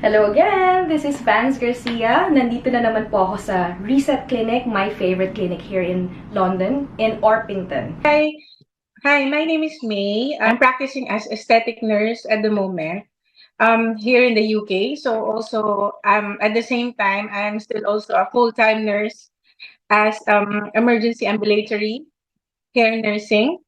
Hello again! This is Vance Garcia. Nandito na naman po ako sa Reset Clinic, my favorite clinic here in London, in Orpington. Hi, my name is May. I'm practicing as aesthetic nurse at the moment here in the UK. So also at the same time, I'm still also a full-time nurse as emergency ambulatory care nursing.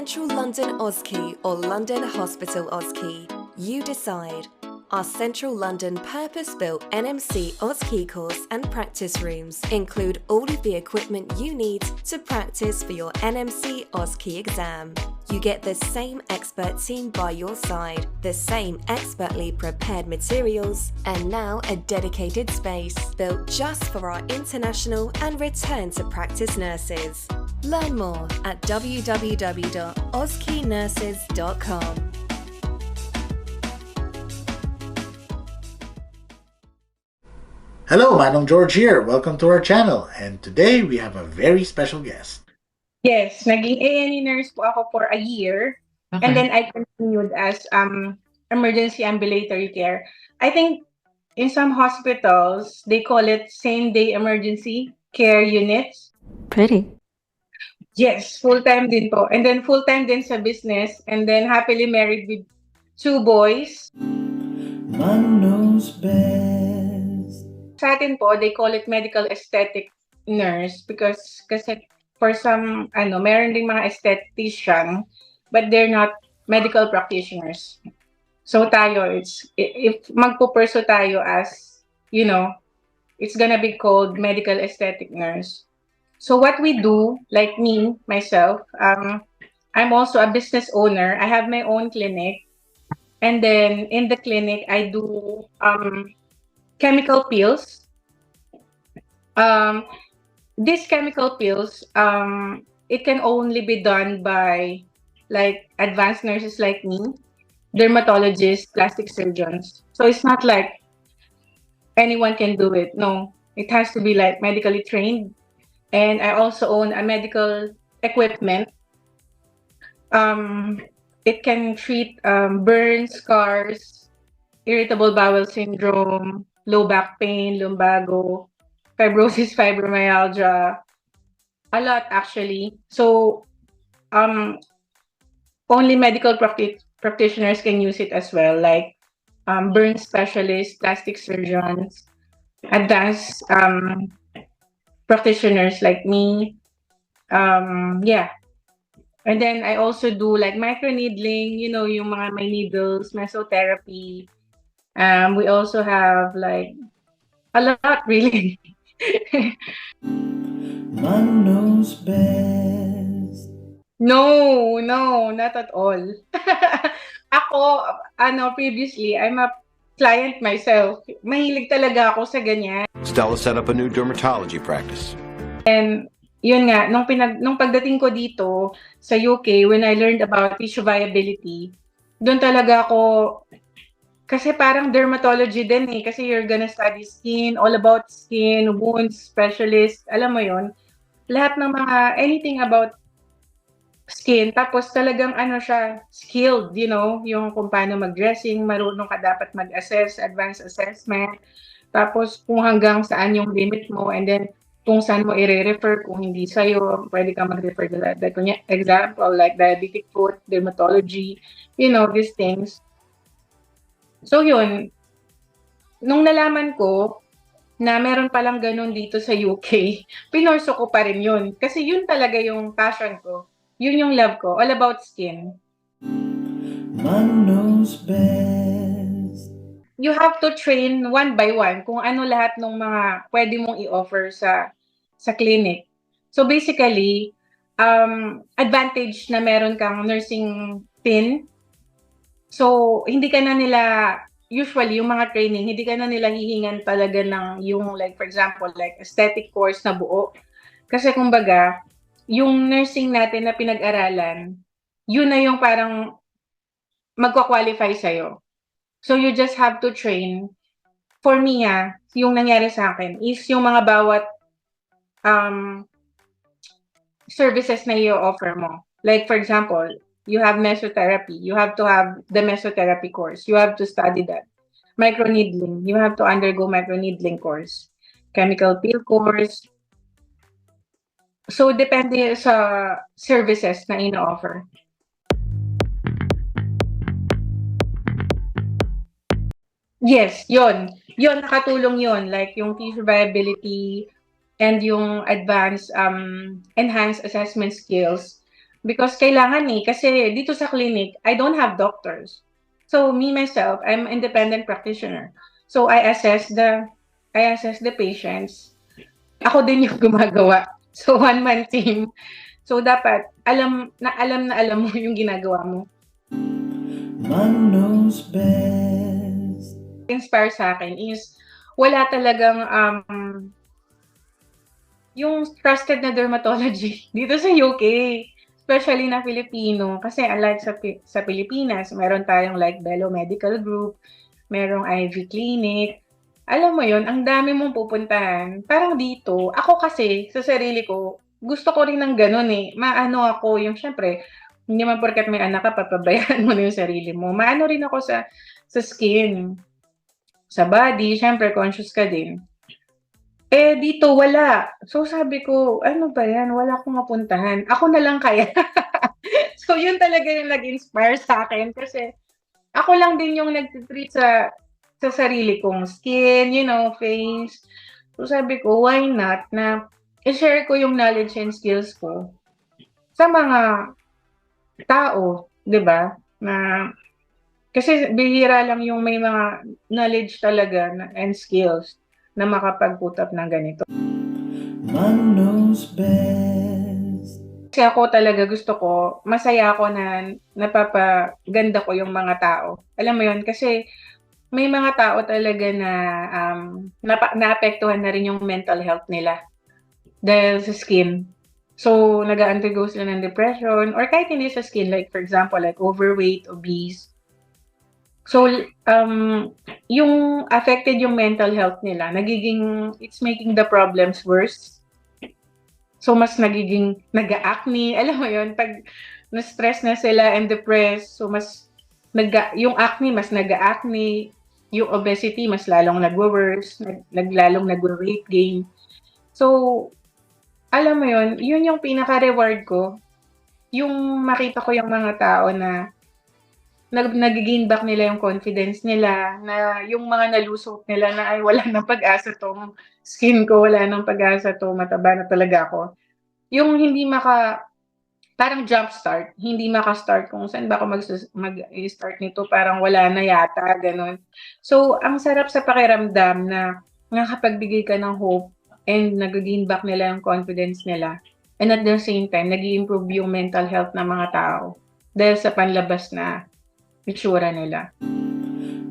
Central London OSCE or London Hospital OSCE. You decide. Our Central London purpose-built NMC OSCE course and practice rooms include all of the equipment you need to practice for your NMC OSCE exam. You get the same expert team by your side, the same expertly prepared materials, and now a dedicated space built just for our international and return to practice nurses. Learn more at www.oscenurses.com. Hello, Manong George here. Welcome to our channel. And today we have a very special guest. Yes, naging A&E nurse po ako for a year. Okay. And then I continued as emergency ambulatory care. I think in some hospitals, they call it same-day emergency care units. Pretty. Yes, full-time din po. And then full-time din sa business. And then happily married with 2 boys. Man knows best. Sa atin po, they call it medical aesthetic nurse kasi for some, meron ding mga esthetician, but they're not medical practitioners. So tayo, if magpo-pursue tayo as, it's gonna be called medical aesthetic nurse. So what we do, like me, myself, I'm also a business owner. I have my own clinic. And then in the clinic, I do chemical peels. These chemical peels, it can only be done by like advanced nurses like me, dermatologists, plastic surgeons. So it's not like anyone can do it. No, it has to be like medically trained. And I also own a medical equipment. It can treat burns, scars, irritable bowel syndrome, low back pain, lumbago, fibrosis, fibromyalgia, a lot actually. So only medical practitioners can use it as well, like burn specialists, plastic surgeons, advanced practitioners like me. Yeah. And then I also do like microneedling, yung mga may needles, mesotherapy. We also have like a lot really. Man knows best. No, not at all. Ako, previously, I'm a client myself. Mahilig talaga ako sa ganyan. Stella set up a new dermatology practice. And yun nga, nung pagdating ko dito sa UK, when I learned about tissue viability, doon talaga ako, kasi parang dermatology din kasi you're gonna study skin, all about skin, wounds, specialist, alam mo yun, lahat ng mga, anything about skin, tapos talagang siya, skilled, yung kung paano mag-dressing, marunong ka dapat mag-assess, advanced assessment, tapos kung hanggang saan yung limit mo, and then kung saan mo i-refer, kung hindi sa'yo, pwede ka mag-refer to that. Like, example, like diabetic foot, dermatology, these things. So yun, nung nalaman ko na meron palang ganun dito sa UK, pinorso ko pa rin yun. Kasi yun talaga yung passion ko. Yun yung love ko, all about skin. Man knows best. You have to train one by one kung ano lahat ng mga pwede mong i-offer sa clinic. So basically, advantage na meron kang nursing pin. So hindi ka na nila, usually yung mga training, hindi ka na nila hihingan talaga ng yung like for example, like aesthetic course na buo. Kasi kumbaga, yung nursing natin na pinag-aralan, yun na yung parang magka-qualify sa'yo. So you just have to train. For me, yung nangyari sa akin is yung mga bawat services na i-offer mo. Like, for example, you have mesotherapy. You have to have the mesotherapy course. You have to study that. Microneedling. You have to undergo microneedling course. Chemical peel course. So, depende sa services na ino-offer. Yes, yon. Yon, nakatulong yon. Like, yung tissue viability and yung advanced, enhanced assessment skills. Because kailangan kasi dito sa clinic, I don't have doctors. So, me, myself, I'm independent practitioner. So, I assess the patients. Ako din yung gumagawa. So, one-man team. So, dapat, alam mo yung ginagawa mo. Man knows best. Inspire sa akin is wala talagang yung trusted na dermatology dito sa UK, especially na Filipino. Kasi unlike sa Pilipinas, meron tayong like Bello Medical Group, merong IV Clinic. Alam mo yon, ang dami mong pupuntahan. Parang dito, ako kasi sa sarili ko, gusto ko rin ng ganun Maano ako, yung syempre, hindi man porkat may anak ka, papabayaan mo na yung sarili mo. Maano rin ako sa skin, sa body, syempre conscious ka din. Dito wala. So sabi ko, ano ba yan? Wala akong mapuntahan. Ako na lang kaya. So yun talaga yung nag-inspire sa akin kasi ako lang din yung nag-treat sa sarili kong skin, face. So sabi ko, why not na i-share ko yung knowledge and skills ko sa mga tao, 'di ba? Na kasi bihira lang yung may mga knowledge talaga and skills na makapag-put up ng ganito. Man knows best. Kasi ako talaga gusto ko, masaya ako na napapaganda ko yung mga tao. Alam mo yun, kasi may mga tao talaga na naapektuhan na rin yung mental health nila dahil sa skin. So, nag-undergo sila ng depression or kahit hindi sa skin, like for example, like overweight, obese. So, yung affected yung mental health nila, it's making the problems worse. So, mas nagiging nag-acne. Alam mo yun, pag na-stress na sila and depressed, so yung acne, mas nag-acne. Yung obesity, mas lalong nagwo-worse. Lalong nagwo-weight gain. So, alam mo yun yung pinaka-reward ko. Yung makita ko yung mga tao na nag-gain back nila yung confidence nila, na yung mga nalusot nila na ay wala nang pag-asa tong skin ko, wala nang pag-asa to, mataba na talaga ako. Yung hindi parang jump start, hindi maka-start kung saan ba ako mag-start nito, parang wala na yata, ganun. So, ang sarap sa pakiramdam na nakapagbigay ka ng hope and nag-gain back nila yung confidence nila. And at the same time, nag-i-improve yung mental health ng mga tao dahil sa panlabas na itsura nila.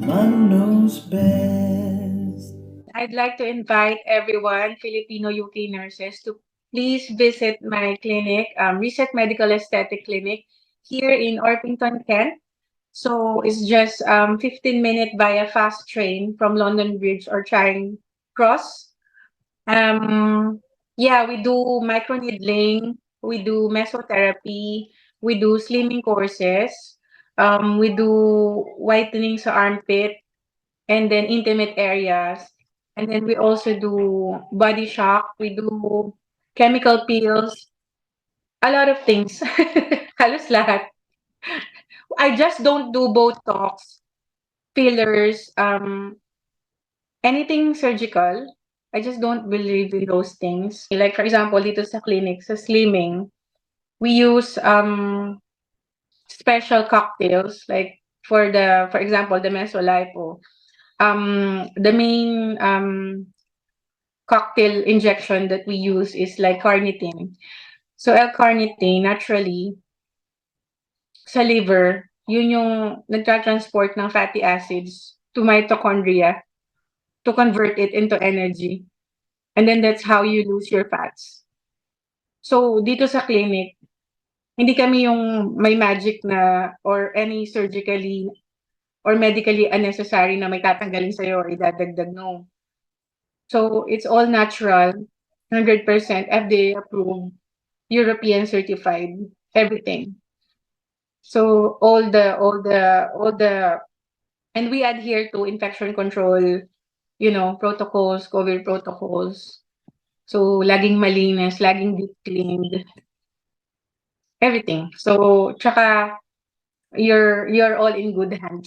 Man knows best. I'd like to invite everyone, Filipino UK nurses, to please visit my clinic, Reset Medical Aesthetic Clinic, here in Orpington, Kent. So it's just 15-minute via fast train from London Bridge or Charing Cross. We do microneedling, we do mesotherapy, we do slimming courses, we do whitening sa armpit, and then intimate areas. And then we also do body shock, we do chemical peels, a lot of things. Halos lahat. I just don't do Botox, fillers, anything surgical. I just don't believe in those things. Like for example, dito sa clinic, sa slimming, we use special cocktails like for example, the mesolipo. The main cocktail injection that we use is like carnitine. So L-carnitine, naturally, sa liver, yun yung nagtra-transport ng fatty acids to mitochondria to convert it into energy. And then that's how you lose your fats. So dito sa clinic, hindi kami yung may magic na or any surgically or medically unnecessary na may tatanggalin sa'yo or idadagdag, no. So it's all natural, 100% FDA-approved, European certified. everything. So all the and we adhere to infection control, protocols, COVID protocols. So laging malinis, laging deep cleaned, everything. So tsaka you're all in good hands.